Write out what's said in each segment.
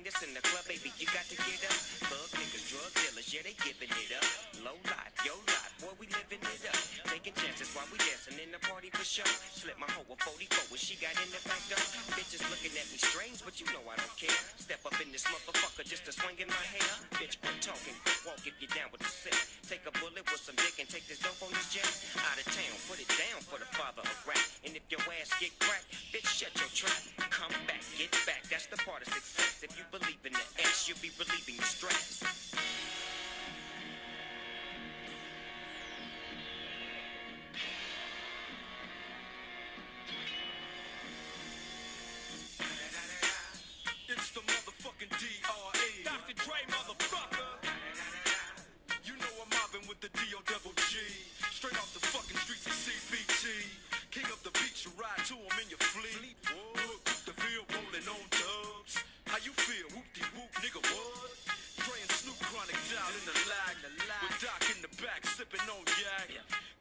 finest in the club, baby, you got to get up. Thug niggas, drug dealers, yeah, they giving it up. Low life, yo life, boy, we living it up. Taking chances while we dancing in the party for sure. Slip my hoe a 44 when she got in the back door. Bitches looking at me strange, but you know I don't care. Step up in this motherfucker just to swing in my hair. Bitch, quit talking, quick walk if you're down with the sick. Take a bullet with some dick and take this dope on this jet. Out of town, put it down for the father of rap. And if your ass get cracked, bitch, shut your trap. Come back, get back, that's the part of success. If you believe in the S, you'll be relieving the stress. It's the motherfucking D.R.E. Dr. Dre, motherfucker. You know I'm mobbing with the D.O.G. Straight off the fucking streets of CBT. King up the beach, you ride to him in your fleet. Look, the field rolling on dubs. How you feel? Whoop-de-whoop, nigga, what? Dre and Snoop Chronic down in the lag. With Doc in the back, sipping on yak.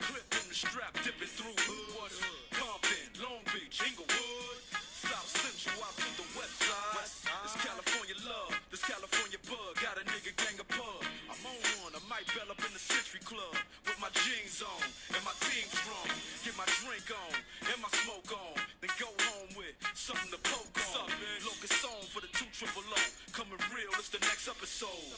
Clip in the strap, dipping through hood. Compton, Long Beach, Inglewood. South Central out to the west side. This California love, this California bug. Got a nigga gang of pub. I'm on one, I might bell up in the Century Club. With my jeans on, and my team strong. Get my drink on, and my smoke on. Then go home with something to poke on. Locust song for the 2 triple O. Coming real, it's the next episode.